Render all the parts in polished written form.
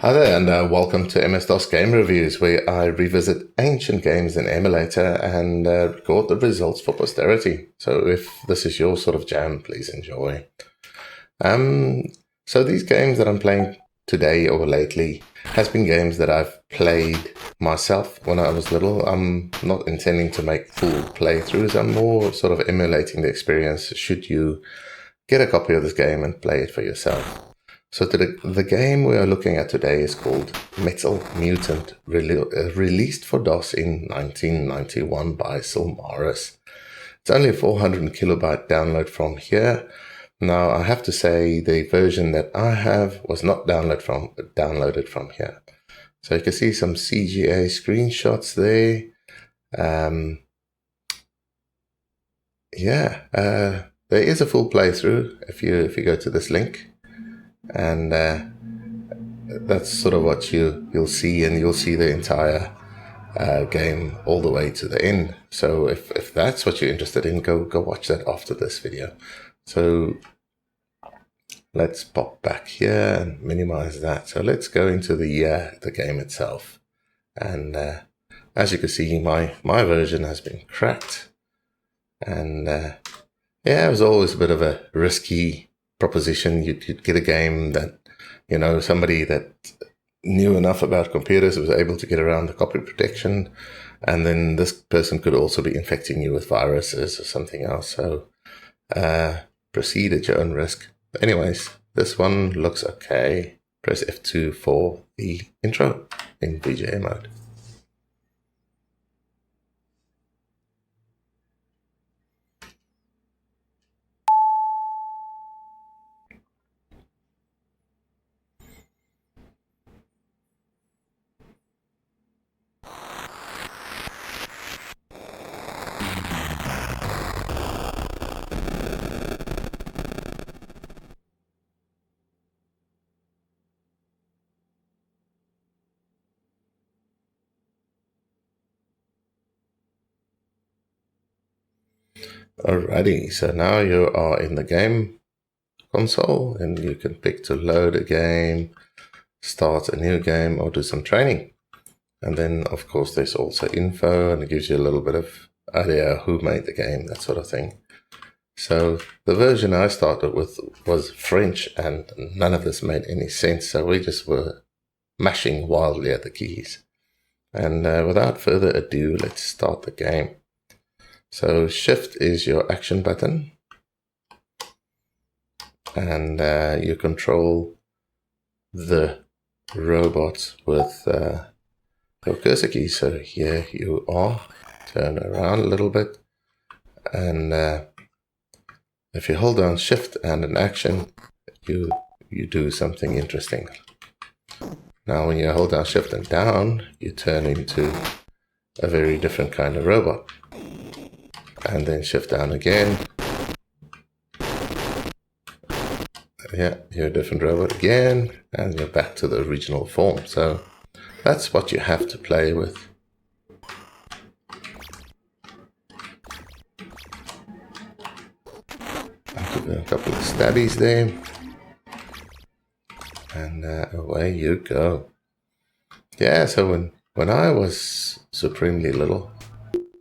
Hi there, and welcome to MS-DOS Game Reviews, where I revisit ancient games in emulator and record the results for posterity. So if this is your sort of jam, please enjoy. So these games that I'm playing today or lately has been games that I've played myself when I was little. I'm not intending to make full playthroughs. I'm more sort of emulating the experience should you get a copy of this game and play it for yourself. So the game we are looking at today is called Mutant, released for DOS in 1991 by Silmaris. It's only a 400 kilobyte download from here. Now, I have to say the version that I have was not downloaded from here. So you can see some CGA screenshots there. There is a full playthrough if you go to this link. And that's sort of what you'll see, and you'll see the entire game all the way to the end. So if that's what you're interested in, go watch that after this video. So let's pop back here and minimize that. So let's go into the game itself. And as you can see, my version has been cracked. And it was always a bit of a risky proposition. You'd get a game that, somebody that knew enough about computers was able to get around the copy protection, and then this person could also be infecting you with viruses or something else. So proceed at your own risk. Anyways, this one looks okay. Press F2 for the intro in VGA mode. Alrighty, so now you are in the game console, and you can pick to load a game, start a new game, or do some training. And then, of course, there's also info, and it gives you a little bit of idea who made the game, that sort of thing. So the version I started with was French, and none of this made any sense, so we just were mashing wildly at the keys. And without further ado, let's start the game. So Shift is your action button, and you control the robot with your cursor key. So here you are. Turn around a little bit, and if you hold down Shift and an action, you do something interesting. Now when you hold down Shift and down, you turn into a very different kind of robot. And then Shift down again. Yeah, you're a different robot again, and you're back to the original form. So that's what you have to play with. I'll give it a couple of stabbies there. And away you go. Yeah, so when I was supremely little...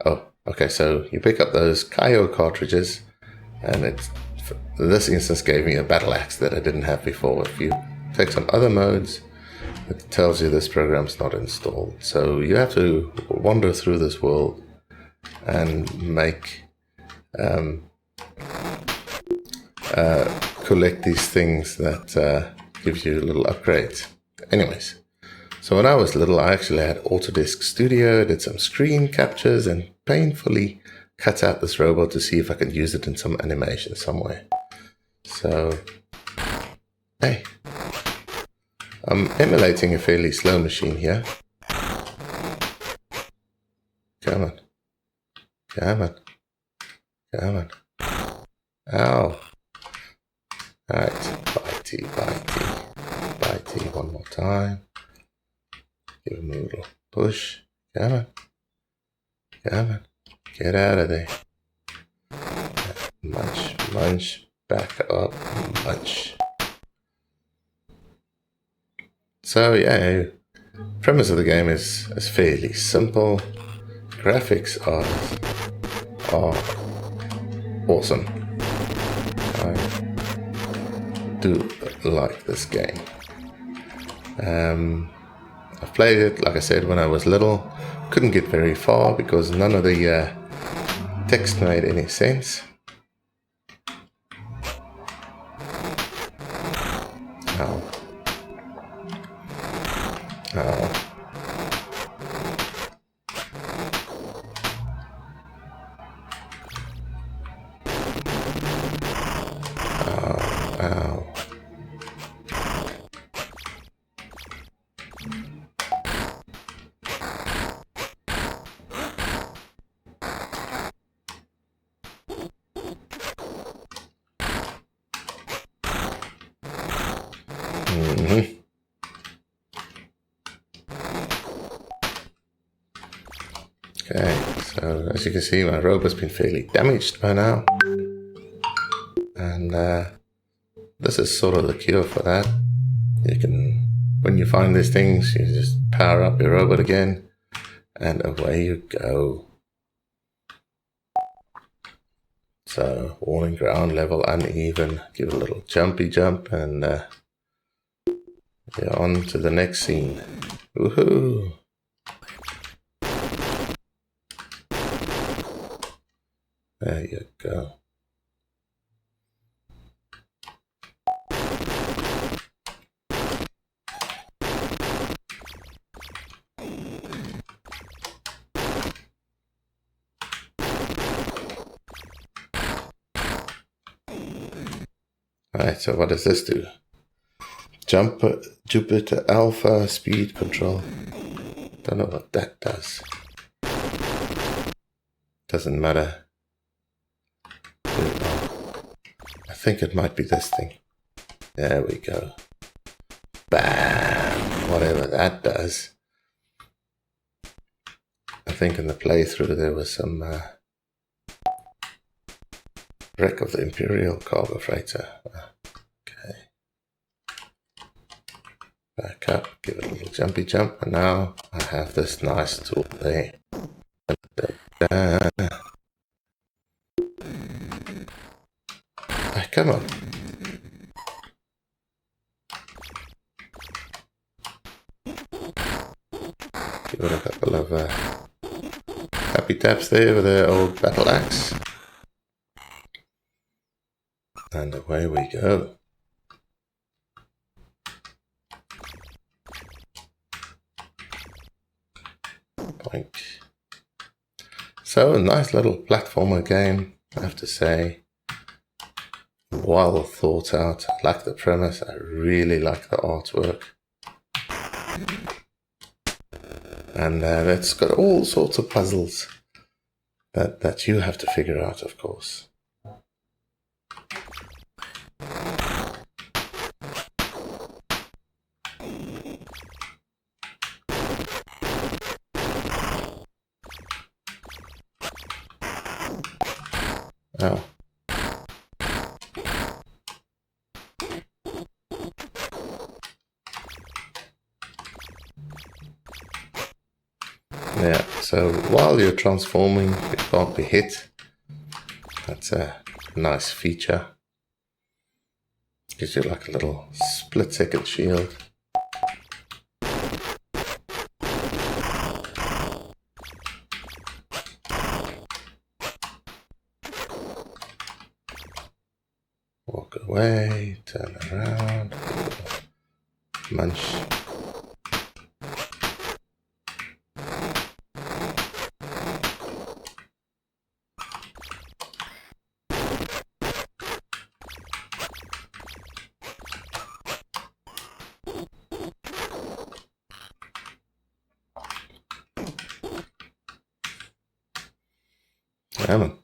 Oh, okay, so you pick up those Kaio cartridges, and this instance gave me a battle axe that I didn't have before. If you take some other modes, it tells you this program's not installed. So you have to wander through this world and make collect these things that gives you little upgrades. Anyways, so when I was little, I actually had Autodesk Studio, did some screen captures, and painfully cut out this robot to see if I could use it in some animation somewhere. So, hey, I'm emulating a fairly slow machine here. Come on. Come on. Come on. Ow. Alright, bitey, bitey. Bitey, one more time. Give him a little push. Come on. Come on. Get out of there. Munch, munch. Back up, munch. So yeah, premise of the game is fairly simple. Graphics are awesome. I do like this game. I've played it, like I said, when I was little. Couldn't get very far because none of the text made any sense. Ow. Ow. Ow. Okay, so as you can see, my robot's been fairly damaged by now. And this is sort of the cure for that. You can, when you find these things, you just power up your robot again, and away you go. So, warning, ground level uneven. Give it a little jumpy jump, and you're on to the next scene. Woohoo! There you go. Alright, so what does this do? Jupiter Alpha speed control. Don't know what that does. Doesn't matter. I think it might be this thing. There we go. Bam! Whatever that does. I think in the playthrough there was some wreck of the Imperial cargo freighter. Okay. Back up, give it a little jumpy jump, and now I have this nice tool there. Come on. Give it a couple of happy taps there with the old battle axe. And away we go. Boink. So, a nice little platformer game, I have to say. Well thought out. I like the premise. I really like the artwork. And it's got all sorts of puzzles that you have to figure out, of course. Oh. Yeah, so while you're transforming, you can't be hit. That's a nice feature. Gives you like a little split-second shield. Walk away, turn around, munch. Come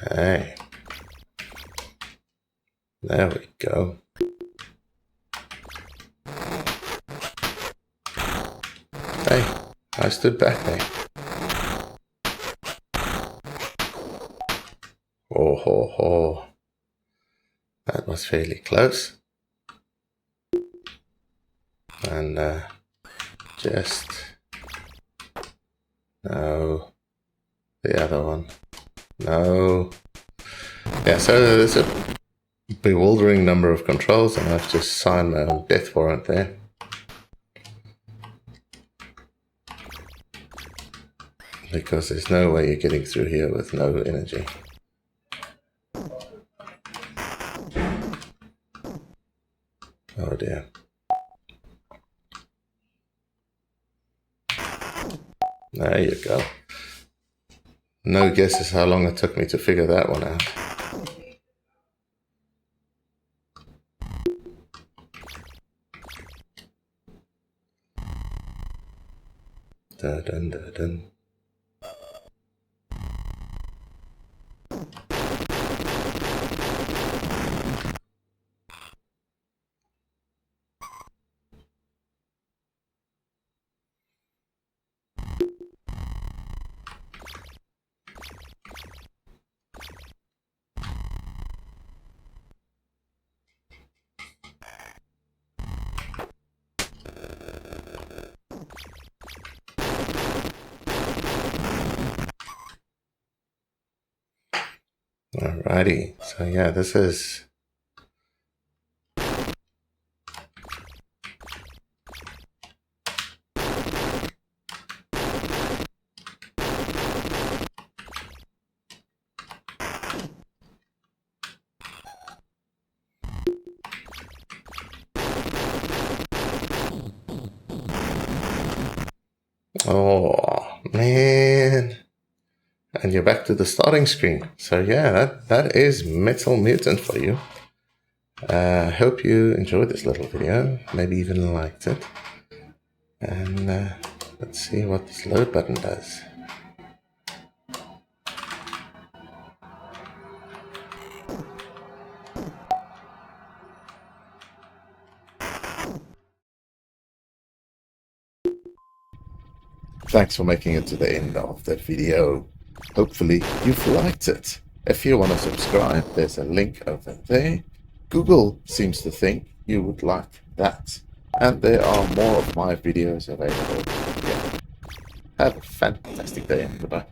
Okay. There we go. Hey, I stood back there. Ho, ho, ho. That was fairly close. And just... No. The other one. No. Yeah, so there's a bewildering number of controls, and I've just signed my own death warrant there. Because there's no way you're getting through here with no energy. Oh dear. There you go. No guesses how long it took me to figure that one out. Dun, dun, dun, dun. Alrighty, so yeah, this is... Oh, man. And you're back to the starting screen. So yeah, that is Metal Mutant for you. I hope you enjoyed this little video, maybe even liked it. And let's see what this load button does. Thanks for making it to the end of the video. Hopefully you've liked it. If you want to subscribe, there's a link over there. Google seems to think you would like that. And there are more of my videos available. Yeah. Have a fantastic day and goodbye.